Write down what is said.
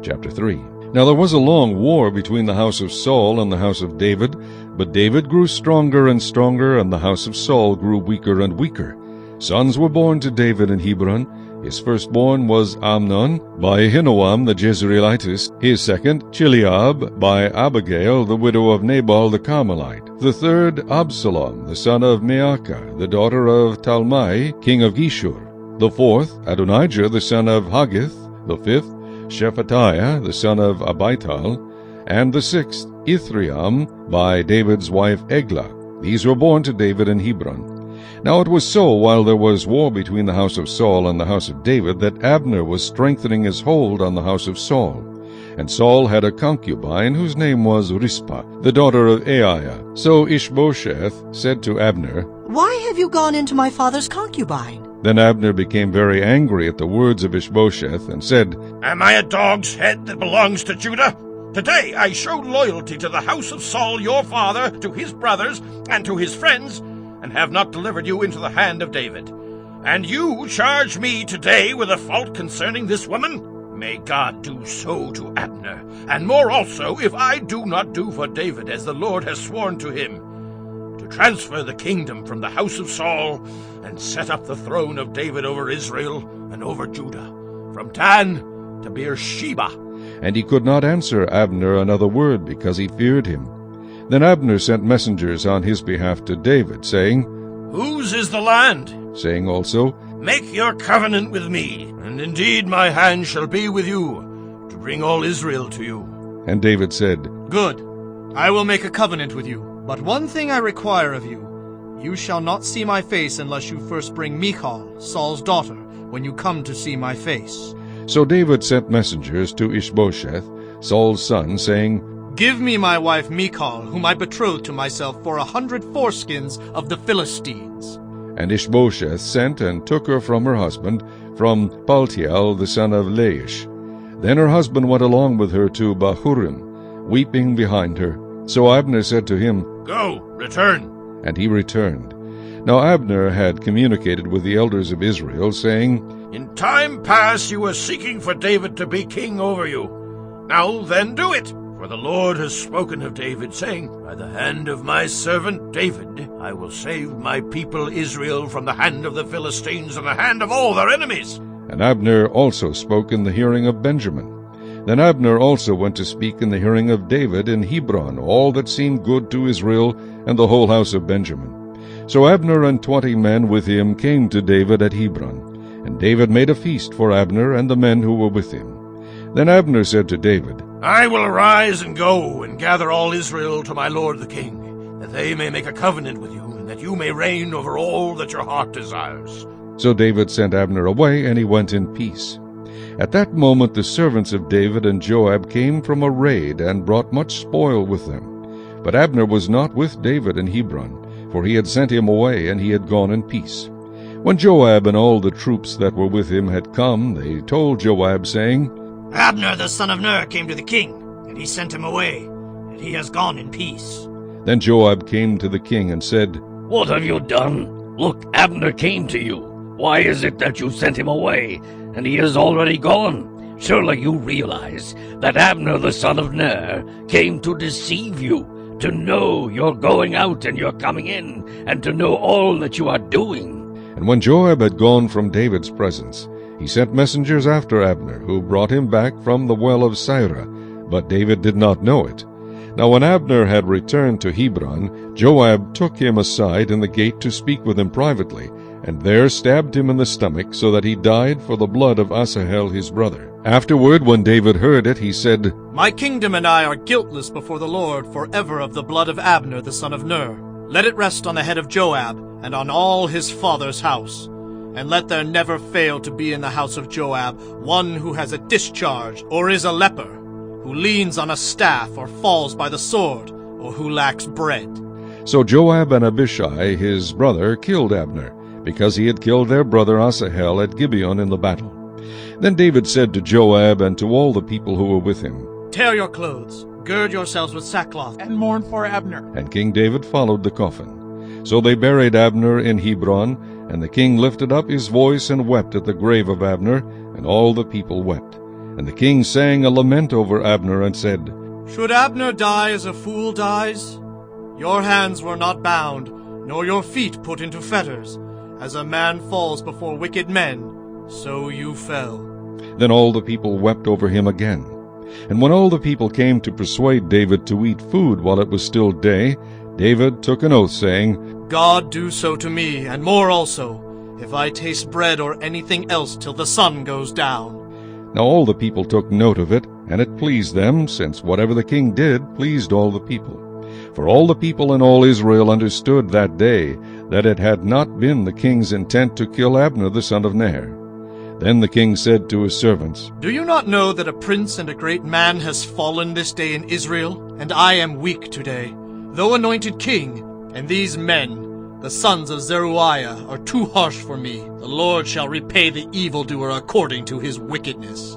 Chapter 3. Now there was a long war between the house of Saul and the house of David, but David grew stronger and stronger, and the house of Saul grew weaker and weaker. Sons were born to David in Hebron. His firstborn was Amnon, by Ahinoam the Jezreelitess. His second, Chileab, by Abigail, the widow of Nabal the Carmelite. The third, Absalom, the son of Maacah, the daughter of Talmai, king of Geshur. The fourth, Adonijah, the son of Haggith. The fifth, Shephatiah, the son of Abital. And the sixth, Ithream, by David's wife Eglah. These were born to David in Hebron. Now it was so, while there was war between the house of Saul and the house of David, that Abner was strengthening his hold on the house of Saul. And Saul had a concubine, whose name was Rizpah, the daughter of Aiah. So Ishbosheth said to Abner, "Why have you gone into my father's concubine?" Then Abner became very angry at the words of Ishbosheth, and said, "Am I a dog's head that belongs to Judah? Today I show loyalty to the house of Saul your father, to his brothers, and to his friends, and have not delivered you into the hand of David. And you charge me today with a fault concerning this woman? May God do so to Abner, and more also, if I do not do for David as the Lord has sworn to him, to transfer the kingdom from the house of Saul, and set up the throne of David over Israel and over Judah, from Dan to Beersheba." And he could not answer Abner another word, because he feared him. Then Abner sent messengers on his behalf to David, saying, "Whose is the land?" saying also, "Make your covenant with me, and indeed my hand shall be with you, to bring all Israel to you." And David said, "Good, I will make a covenant with you. But one thing I require of you. You shall not see my face unless you first bring Michal, Saul's daughter, when you come to see my face." So David sent messengers to Ishbosheth, Saul's son, saying, "Give me my wife Michal, whom I betrothed to myself for 100 foreskins of the Philistines." And Ishbosheth sent and took her from her husband, from Paltiel the son of Laish. Then her husband went along with her to Bahurim, weeping behind her. So Abner said to him, "Go, return." And he returned. Now Abner had communicated with the elders of Israel, saying, "In time past you were seeking for David to be king over you. Now then do it. For the Lord has spoken of David, saying, By the hand of my servant David I will save my people Israel from the hand of the Philistines and the hand of all their enemies." And Abner also spoke in the hearing of Benjamin. Then Abner also went to speak in the hearing of David in Hebron all that seemed good to Israel and the whole house of Benjamin. So Abner and 20 men with him came to David at Hebron. And David made a feast for Abner and the men who were with him. Then Abner said to David, "I will arise and go and gather all Israel to my lord the king, that they may make a covenant with you, and that you may reign over all that your heart desires." So David sent Abner away, and he went in peace. At that moment the servants of David and Joab came from a raid, and brought much spoil with them. But Abner was not with David in Hebron, for he had sent him away, and he had gone in peace. When Joab and all the troops that were with him had come, they told Joab, saying, "Abner the son of Ner came to the king, and he sent him away, and he has gone in peace." Then Joab came to the king and said, "What have you done? Look, Abner came to you. Why is it that you sent him away, and he is already gone? Surely you realize that Abner the son of Ner came to deceive you, to know you're going out and you're coming in, and to know all that you are doing." And when Joab had gone from David's presence, he sent messengers after Abner, who brought him back from the well of Sirah, but David did not know it. Now when Abner had returned to Hebron, Joab took him aside in the gate to speak with him privately, and there stabbed him in the stomach, so that he died for the blood of Asahel his brother. Afterward, when David heard it, he said, "My kingdom and I are guiltless before the Lord forever of the blood of Abner the son of Ner. Let it rest on the head of Joab, and on all his father's house. And let there never fail to be in the house of Joab one who has a discharge, or is a leper, who leans on a staff, or falls by the sword, or who lacks bread." So Joab and Abishai his brother killed Abner, because he had killed their brother Asahel at Gibeon in the battle. Then David said to Joab and to all the people who were with him, "Tear your clothes, gird yourselves with sackcloth, and mourn for Abner." And King David followed the coffin. So they buried Abner in Hebron, and the king lifted up his voice and wept at the grave of Abner, and all the people wept. And the king sang a lament over Abner and said, Should Abner die as a fool dies? Your hands were not bound, nor your feet put into fetters. As a man falls before wicked men, so you fell. Then all the people wept over him again. And when all the people came to persuade David to eat food while it was still day, David took an oath, saying, God do so to me, and more also, if I taste bread or anything else till the sun goes down. Now all the people took note of it, and it pleased them, since whatever the king did pleased all the people. For all the people in all Israel understood that day that it had not been the king's intent to kill Abner the son of Ner. Then the king said to his servants, Do you not know that a prince and a great man has fallen this day in Israel? And I am weak today, though anointed king, and these men, the sons of Zeruiah, are too harsh for me. The Lord shall repay the evildoer according to his wickedness.